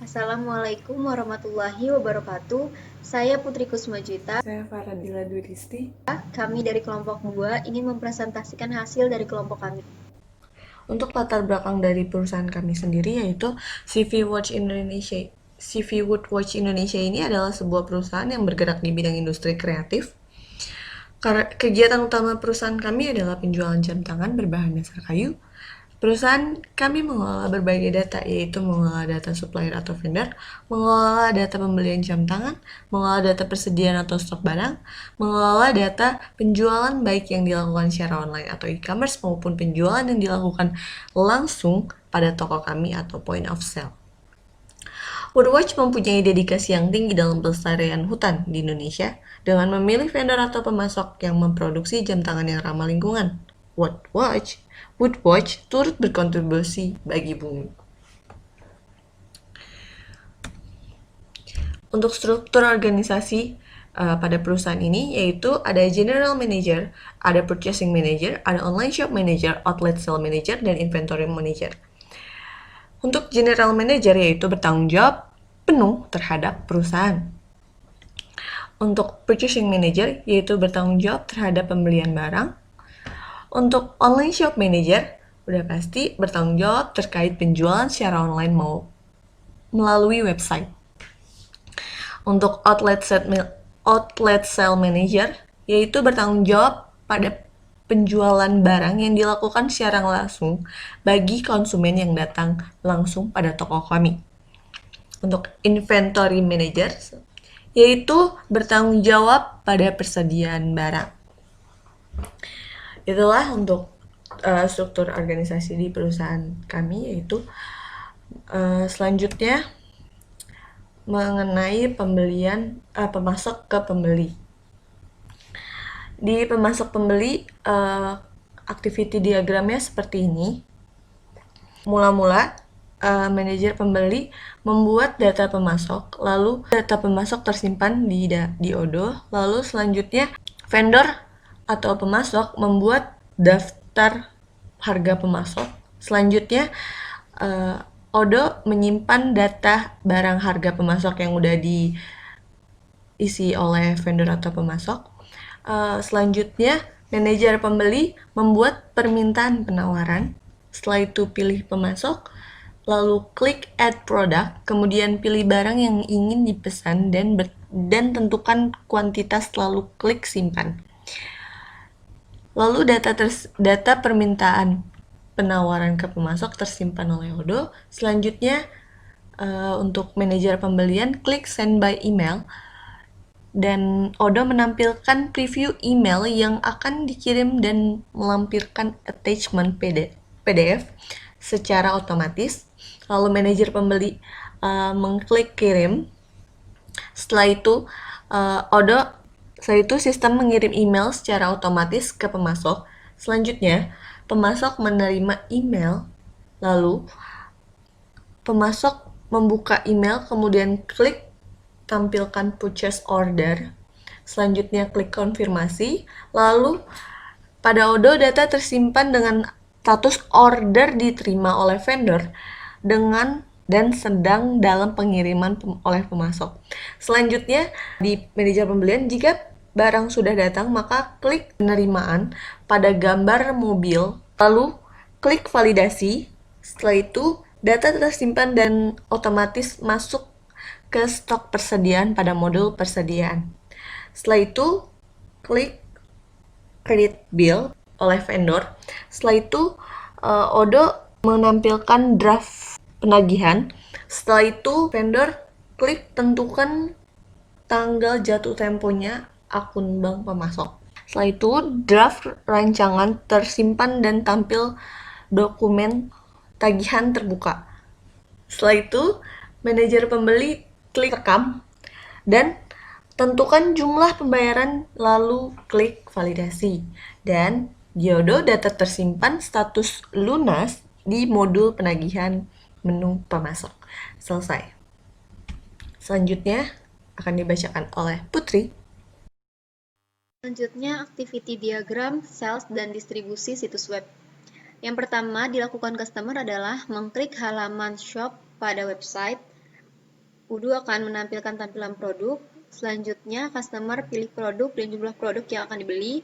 Assalamualaikum warahmatullahi wabarakatuh. Saya Putri Kusmajita. Saya Faradila Dwiristi. Kami dari kelompok 2 ingin mempresentasikan hasil dari kelompok kami. Untuk latar belakang dari perusahaan kami sendiri yaitu CV Watch Indonesia. CV Watch Indonesia ini adalah sebuah perusahaan yang bergerak di bidang industri kreatif. Kegiatan utama perusahaan kami adalah penjualan jam tangan berbahan dasar kayu. Perusahaan kami mengelola berbagai data, yaitu mengelola data supplier atau vendor, mengelola data pembelian jam tangan, mengelola data persediaan atau stok barang, mengelola data penjualan baik yang dilakukan secara online atau e-commerce maupun penjualan yang dilakukan langsung pada toko kami atau point of sale. Woodwatch mempunyai dedikasi yang tinggi dalam pelestarian hutan di Indonesia dengan memilih vendor atau pemasok yang memproduksi jam tangan yang ramah lingkungan. Woodwatch turut berkontribusi bagi bumi. Untuk struktur organisasi pada perusahaan ini yaitu ada General Manager, ada Purchasing Manager, ada Online Shop Manager, Outlet Sale Manager, dan Inventory Manager. Untuk General Manager yaitu bertanggung jawab penuh terhadap perusahaan. Untuk Purchasing Manager yaitu bertanggung jawab terhadap pembelian barang. Untuk Online Shop Manager udah pasti bertanggung jawab terkait penjualan secara online mau melalui website. Untuk Outlet Sale Manager yaitu bertanggung jawab pada penjualan barang yang dilakukan secara langsung bagi konsumen yang datang langsung pada toko kami. Untuk Inventory Manager yaitu bertanggung jawab pada persediaan barang. Itulah untuk struktur organisasi di perusahaan kami, yaitu selanjutnya mengenai pembelian pemasok ke pembeli. Di pemasok pembeli, activity diagramnya seperti ini. Mula-mula, manajer pembeli membuat data pemasok, lalu data pemasok tersimpan di Odoo, lalu selanjutnya vendor atau pemasok membuat daftar harga pemasok. Selanjutnya, Odoo menyimpan data barang harga pemasok yang udah diisi oleh vendor atau pemasok. Selanjutnya, manajer pembeli membuat permintaan penawaran. Setelah itu pilih pemasok, lalu klik add product, kemudian pilih barang yang ingin dipesan dan tentukan kuantitas, lalu klik simpan. Lalu data permintaan penawaran ke pemasok tersimpan oleh Odoo. Selanjutnya, untuk manajer pembelian, klik send by email. Dan Odoo menampilkan preview email yang akan dikirim dan melampirkan attachment PDF secara otomatis. Lalu manajer pembeli mengklik kirim. Setelah itu sistem mengirim email secara otomatis ke pemasok. Selanjutnya, pemasok menerima email, lalu pemasok membuka email, kemudian klik tampilkan purchase order. Selanjutnya klik konfirmasi, lalu pada Odoo data tersimpan dengan status order diterima oleh vendor dan sedang dalam pengiriman oleh pemasok. Selanjutnya di manajer pembelian, jika barang sudah datang maka klik penerimaan pada gambar mobil, lalu klik validasi. Setelah itu data tersimpan dan otomatis masuk ke stok persediaan pada modul persediaan. Setelah itu, klik credit bill oleh vendor. Setelah itu, Odoo menampilkan draft penagihan. Setelah itu, vendor klik tentukan tanggal jatuh temponya akun bank pemasok. Setelah itu, draft rancangan tersimpan dan tampil dokumen tagihan terbuka. Setelah itu, manajer pembeli klik rekam dan tentukan jumlah pembayaran, lalu klik validasi. Dan di Odoo data tersimpan status lunas di modul penagihan menu pemasok. Selesai. Selanjutnya akan dibacakan oleh Putri. Selanjutnya, activity diagram, sales, dan distribusi situs web. Yang pertama dilakukan customer adalah mengklik halaman shop pada website, Udu akan menampilkan tampilan produk. Selanjutnya, customer pilih produk dan jumlah produk yang akan dibeli.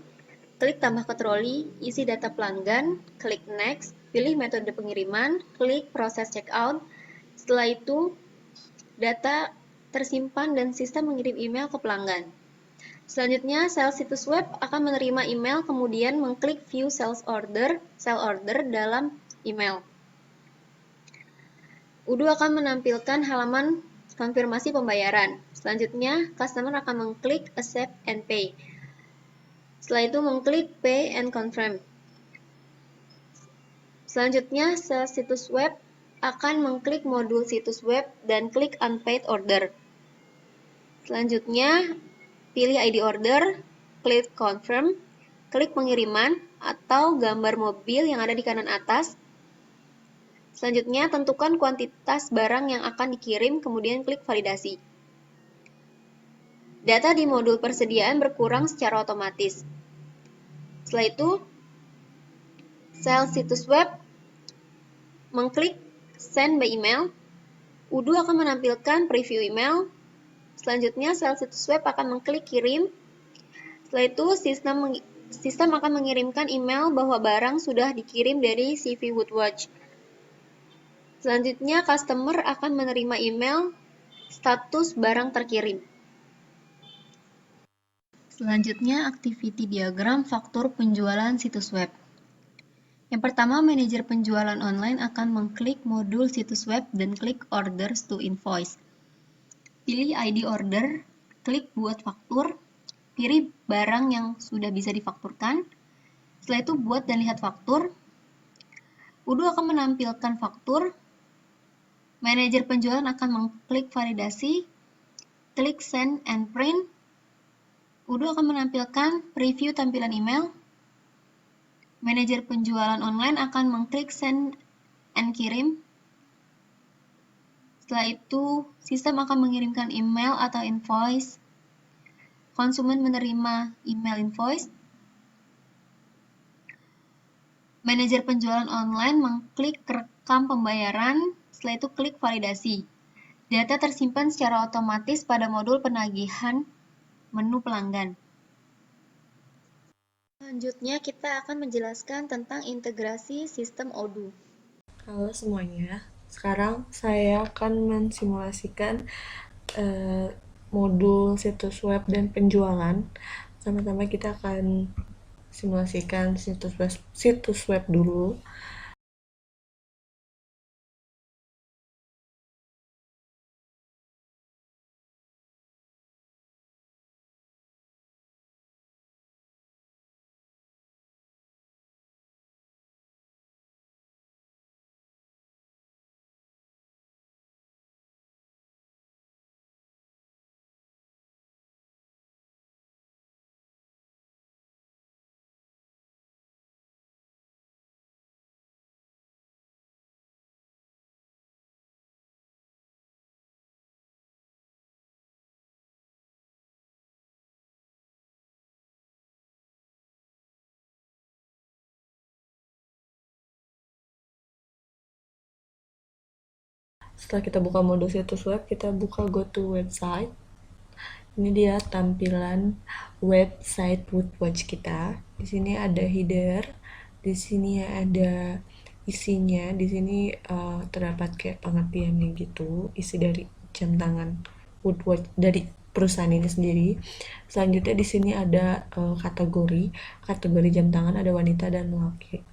Klik tambah ke troli, isi data pelanggan, klik next, pilih metode pengiriman, klik proses checkout. Setelah itu, data tersimpan dan sistem mengirim email ke pelanggan. Selanjutnya, sales situs web akan menerima email kemudian mengklik view sell order dalam email. Udu akan menampilkan halaman konfirmasi pembayaran. Selanjutnya, customer akan mengklik accept and pay. Setelah itu mengklik pay and confirm. Selanjutnya, sales situs web akan mengklik modul situs web dan klik unpaid order. Selanjutnya, pilih ID order, klik confirm, klik pengiriman atau gambar mobil yang ada di kanan atas. Selanjutnya, tentukan kuantitas barang yang akan dikirim, kemudian klik validasi. Data di modul persediaan berkurang secara otomatis. Setelah itu, sales situs web mengklik send by email. Udu akan menampilkan preview email. Selanjutnya, sales situs web akan mengklik kirim. Setelah itu, sistem akan mengirimkan email bahwa barang sudah dikirim dari CV Woodwatch. Selanjutnya, customer akan menerima email status barang terkirim. Selanjutnya, activity diagram faktur penjualan situs web. Yang pertama, manajer penjualan online akan mengklik modul situs web dan klik orders to invoice. Pilih ID order, klik buat faktur, pilih barang yang sudah bisa difakturkan. Setelah itu buat dan lihat faktur. Udu akan menampilkan faktur. Manajer penjualan akan mengklik validasi, klik send and print. Udu akan menampilkan preview tampilan email. Manajer penjualan online akan mengklik send and kirim. Setelah itu, sistem akan mengirimkan email atau invoice. Konsumen menerima email invoice. Manajer penjualan online mengklik rekam pembayaran, setelah itu klik validasi. Data tersimpan secara otomatis pada modul penagihan menu pelanggan. Selanjutnya, kita akan menjelaskan tentang integrasi sistem Odoo. Halo semuanya, sekarang saya akan mensimulasikan modul situs web dan penjualan. Pertama-tama kita akan simulasikan situs web dulu. Setelah kita buka modul situs web, kita buka go to website. Ini dia tampilan website Woodwatch kita. Di sini ada header, di sini ada isinya, di sini terdapat kayak pengertiannya gitu, isi dari jam tangan Woodwatch dari perusahaan ini sendiri. Selanjutnya di sini ada kategori jam tangan, ada wanita dan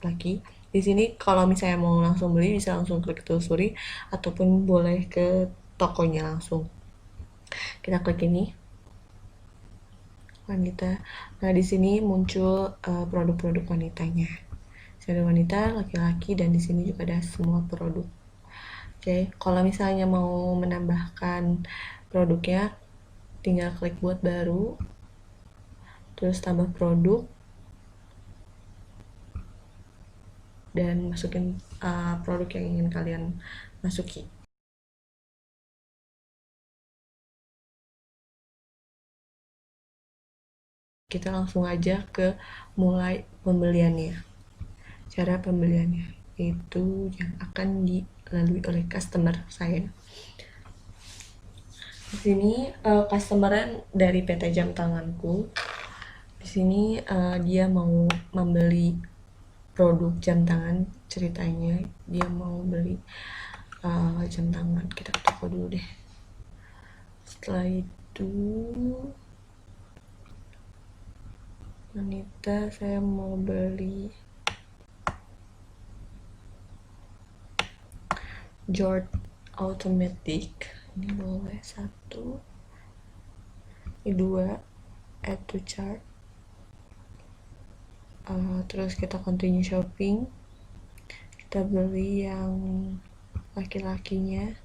laki. Di sini kalau misalnya mau langsung beli bisa langsung klik telusuri ataupun boleh ke tokonya langsung. Kita klik ini wanita. Nah, di sini muncul produk-produk wanitanya. Ada wanita, laki-laki, dan di sini juga ada semua produk. Oke, kalau misalnya mau menambahkan produknya, tinggal klik buat baru, terus tambah produk, dan masukin produk yang ingin kalian masuki. Kita langsung aja ke mulai pembeliannya. Cara pembeliannya itu yang akan dilalui oleh customer saya. Di sini customer dari PT Jam Tanganku. Di sini dia mau membeli produk jam tangan, ceritanya dia mau beli jam tangan. Kita ke toko dulu deh. Setelah itu, wanita, saya mau beli Jord Automatic. Ini boleh satu, ini dua, add to chart. Terus kita continue shopping. Kita beli yang laki-lakinya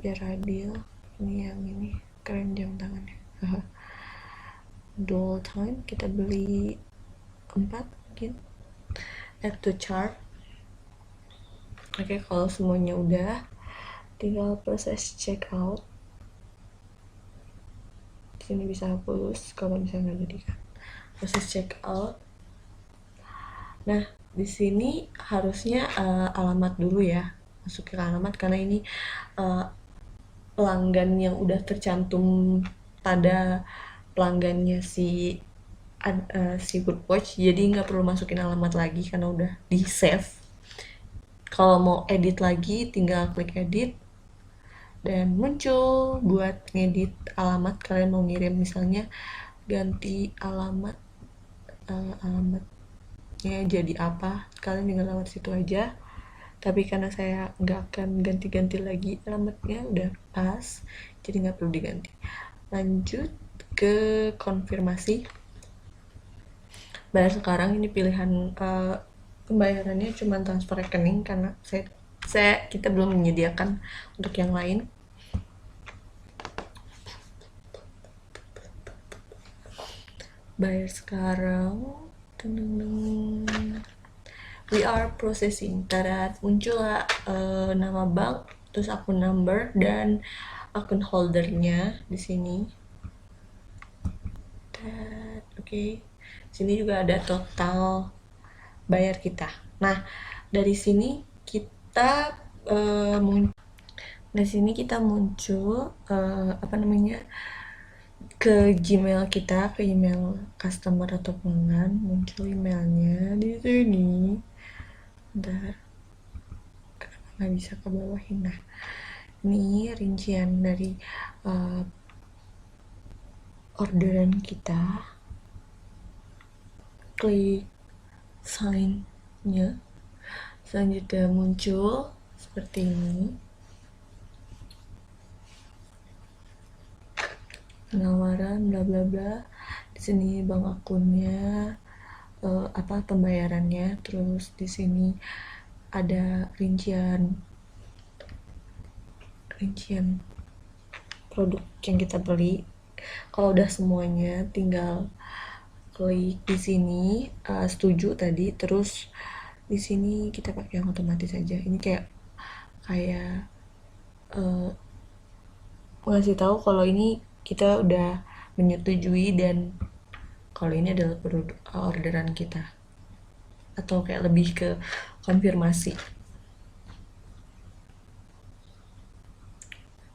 biar adil. Ini yang ini keren jam tangannya. Dual time kita beli 4 mungkin. Add to chart. Oke, kalau semuanya udah, tinggal proses checkout. Di sini bisa hapus kalau misalnya nggak jadi kan. Proses checkout. Nah, di sini harusnya alamat dulu ya, masuk ke alamat karena ini pelanggan yang udah tercantum pada pelanggannya si Goodwatch, jadi nggak perlu masukin alamat lagi karena udah di save. Kalau mau edit lagi tinggal klik edit dan muncul buat ngedit alamat. Kalian mau ngirim misalnya ganti alamat, alamatnya jadi apa, kalian tinggal lewat situ aja. Tapi karena saya nggak akan ganti-ganti lagi alamatnya, udah pas, jadi nggak perlu diganti. Lanjut ke konfirmasi. Bayar sekarang, ini pilihan pembayarannya cuma transfer rekening karena kita belum menyediakan untuk yang lain. Bayar sekarang. We are processing. Tada, muncul nama bank, terus akun number dan akun holdernya di sini. Oke. Sini juga ada total bayar kita. Nah, dari sini kita muncul ke Gmail kita, ke email customer atau pelanggan, muncul emailnya di sini. Bentar, kenapa nggak bisa ke bawahin? Nah, ini rincian dari orderan kita. Klik sign-nya. Selanjutnya muncul seperti ini. Penawaran bla bla bla. Di sini bank akunnya, pembayarannya, terus di sini ada rincian produk yang kita beli. Kalau udah semuanya tinggal klik di sini setuju tadi, terus di sini kita pakai yang otomatis aja. Ini kayak ngasih tahu kalau ini kita udah menyetujui dan kalau ini adalah orderan kita, atau kayak lebih ke konfirmasi.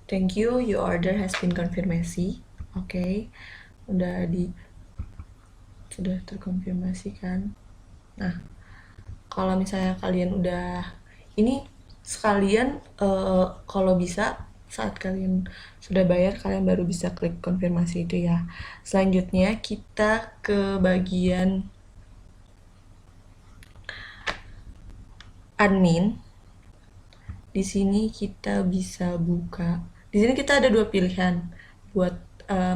Thank you, your order has been confirmasi. Oke, sudah terkonfirmasi kan. Nah, kalau misalnya kalian udah ini sekalian, kalau bisa saat kalian sudah bayar, kalian baru bisa klik konfirmasi itu ya. Selanjutnya kita ke bagian admin. Di sini kita bisa buka. Di sini kita ada 2 pilihan buat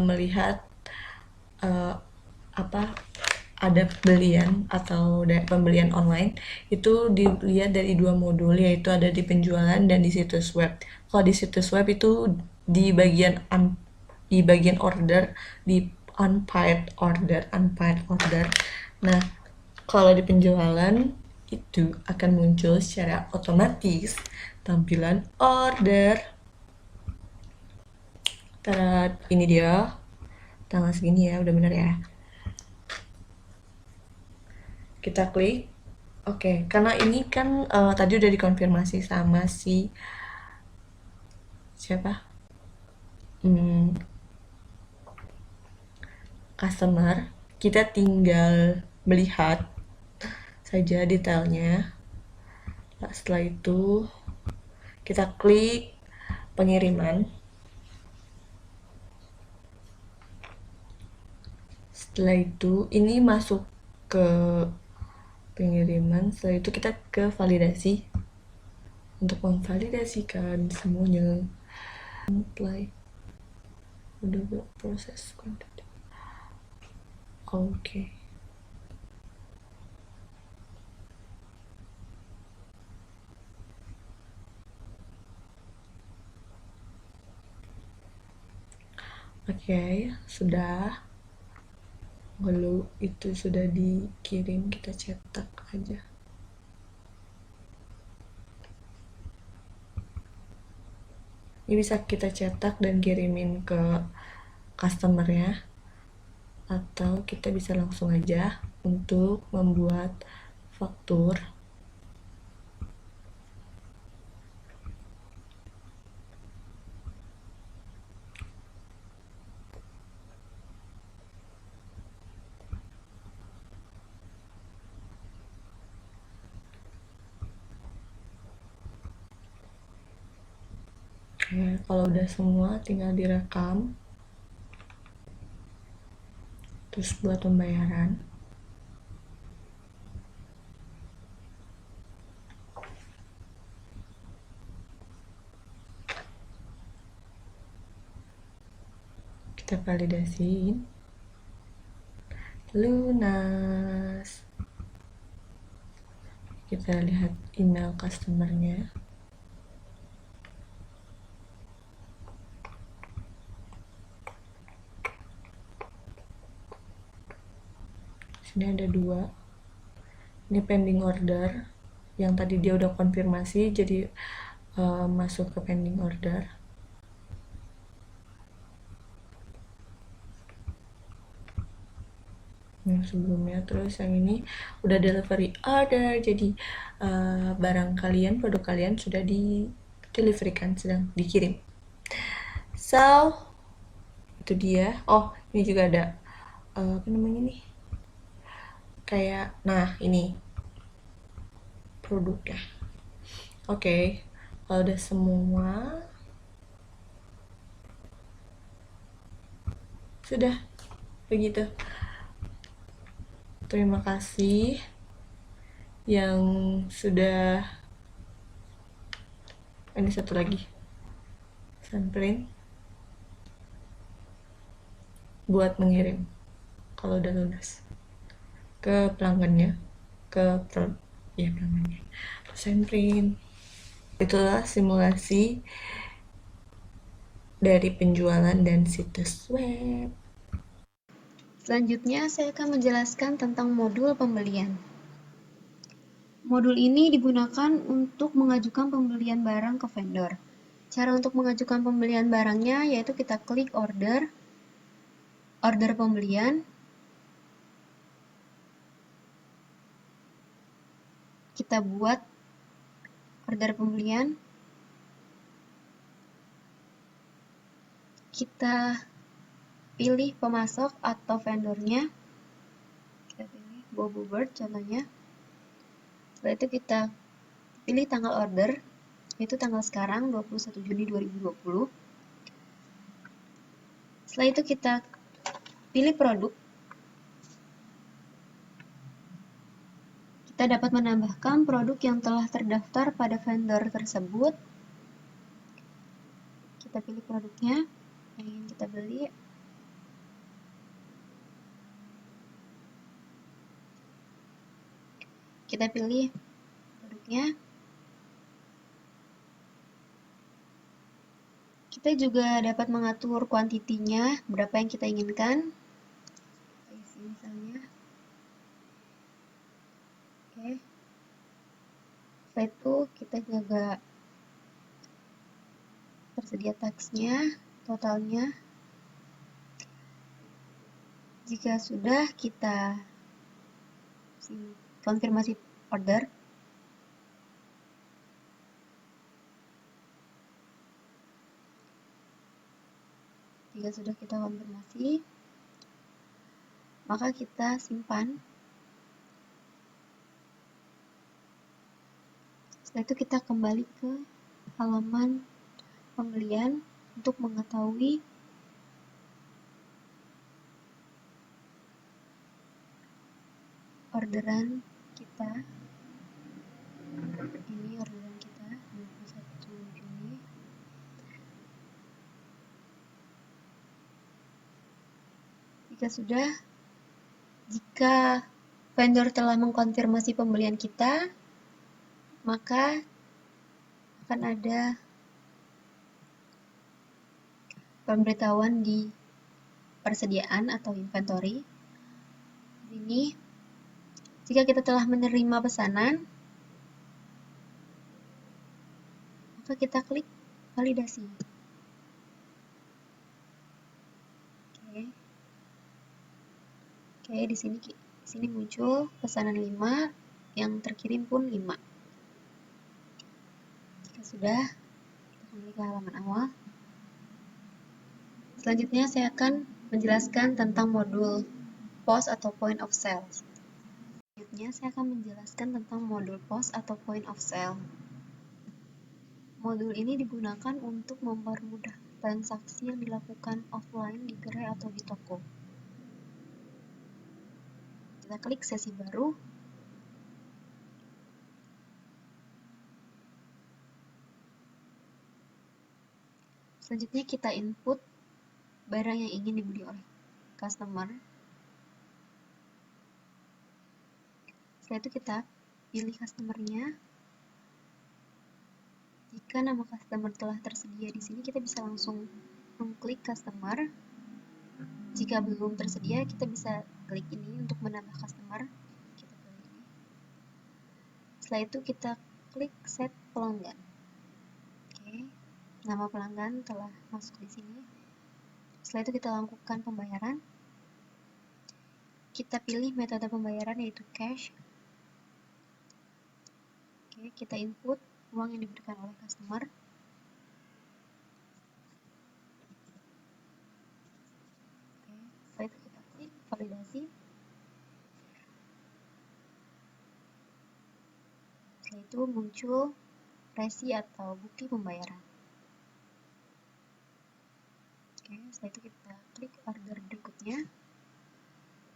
melihat ada pembelian atau pembelian online. Itu dilihat dari 2 modul, yaitu ada di penjualan dan di situs web. Kalau di situs web itu di bagian order, di unpaid order. Nah, kalau di penjualan itu akan muncul secara otomatis tampilan order. Tada, ini dia tanggal segini ya, udah bener ya. Kita klik. Oke, karena ini kan tadi udah dikonfirmasi sama si customer, kita tinggal melihat saja detailnya. Setelah itu kita klik pengiriman. Setelah itu ini masuk ke pengiriman. Setelah itu kita ke validasi untuk memvalidasikan semuanya. Apply. Udah proses konten. Oke. Oke, sudah. Lalu itu sudah dikirim, kita cetak aja. Ini bisa kita cetak dan kirimin ke customernya, atau kita bisa langsung aja untuk membuat faktur. Oke, kalau udah semua tinggal direkam. Terus buat pembayaran. Kita validasiin. Lunas. Kita lihat email customernya. Sini ada 2. Ini pending order. Yang tadi dia udah konfirmasi, jadi masuk ke pending order. Yang sebelumnya, terus yang ini udah delivery order, jadi barang kalian, produk kalian sudah di deliverykan, sedang dikirim. So itu dia. Oh, ini juga ada apa namanya nih, kayak, nah ini produknya. Oke, kalau udah semua, sudah begitu. Terima kasih yang sudah. Ini satu lagi, samperin buat mengirim kalau udah lunas ke pelanggannya, ke pelanggannya. Samperin. Itulah simulasi dari penjualan dan situs web. Selanjutnya, saya akan menjelaskan tentang modul pembelian. Modul ini digunakan untuk mengajukan pembelian barang ke vendor. Cara untuk mengajukan pembelian barangnya yaitu kita klik order pembelian, kita buat order pembelian, kita pilih pemasok atau vendornya, kita pilih Bobo Bird contohnya. Setelah itu kita pilih tanggal order, yaitu tanggal sekarang 21 Juni 2020. Setelah itu kita pilih produk. Kita dapat menambahkan produk yang telah terdaftar pada vendor tersebut. Kita pilih produknya yang ingin kita beli. Kita pilih produknya. Kita juga dapat mengatur kuantitinya, berapa yang kita inginkan. Isi misalnya. Oke. Setelah itu kita juga tersedia taxnya, totalnya. Jika sudah, kita konfirmasi order. Jika sudah kita konfirmasi, maka kita simpan. Setelah itu kita kembali ke halaman pembelian untuk mengetahui orderan kita. Ini orderan kita 21 Juni. Jika vendor telah mengkonfirmasi pembelian kita, maka akan ada pemberitahuan di persediaan atau inventory. Di sini, jika kita telah menerima pesanan, maka kita klik validasi. Oke, di sini muncul pesanan 5, yang terkirim pun 5. Jika sudah, kita kembali ke halaman awal. Selanjutnya saya akan menjelaskan tentang modul POS atau Point of Sale. Modul ini digunakan untuk mempermudah transaksi yang dilakukan offline di gerai atau di toko. Kita klik sesi baru. Selanjutnya kita input barang yang ingin dibeli oleh customer. Setelah itu kita pilih customer-nya. Jika nama customer telah tersedia di sini, kita bisa langsung mengklik customer. Jika belum tersedia, kita bisa klik ini untuk menambah customer. Kita pilih ini. Setelah itu kita klik set pelanggan. Oke, nama pelanggan telah masuk di sini. Setelah itu kita lakukan pembayaran. Kita pilih metode pembayaran yaitu cash. Oke, kita input uang yang diberikan oleh customer. Oke, setelah itu kita klik validasi. Setelah itu muncul resi atau bukti pembayaran. Oke, setelah itu kita klik order berikutnya.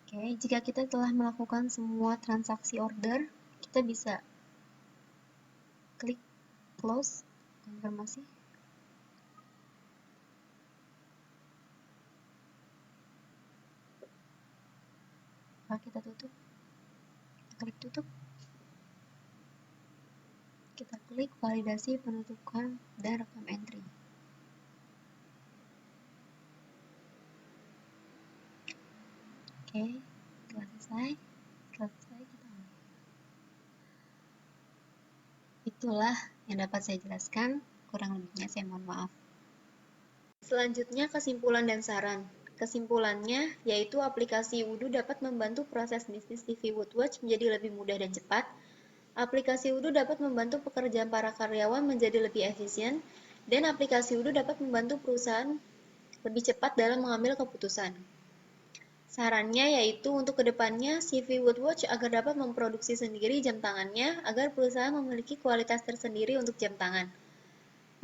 Oke, jika kita telah melakukan semua transaksi order, kita bisa klik close, konfirmasi. Lalu kita tutup. Klik tutup. Kita klik validasi penutupan dan rekam entry. Oke, setelah selesai kita itulah yang dapat saya jelaskan, kurang lebihnya saya mohon maaf. Selanjutnya kesimpulan dan saran. Kesimpulannya yaitu aplikasi Wudhu dapat membantu proses bisnis TV Woodwatch menjadi lebih mudah dan cepat. Aplikasi Wudhu dapat membantu pekerjaan para karyawan menjadi lebih efisien, dan aplikasi Wudhu dapat membantu perusahaan lebih cepat dalam mengambil keputusan. Sarannya yaitu untuk kedepannya CV Woodwatch agar dapat memproduksi sendiri jam tangannya agar perusahaan memiliki kualitas tersendiri untuk jam tangan.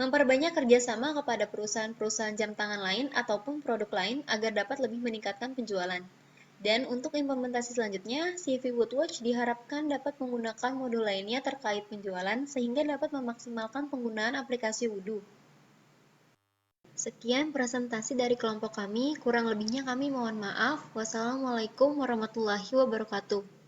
Memperbanyak kerjasama kepada perusahaan-perusahaan jam tangan lain ataupun produk lain agar dapat lebih meningkatkan penjualan. Dan untuk implementasi selanjutnya, CV Woodwatch diharapkan dapat menggunakan modul lainnya terkait penjualan sehingga dapat memaksimalkan penggunaan aplikasi Wudhu. Sekian presentasi dari kelompok kami, kurang lebihnya kami mohon maaf. Wassalamualaikum warahmatullahi wabarakatuh.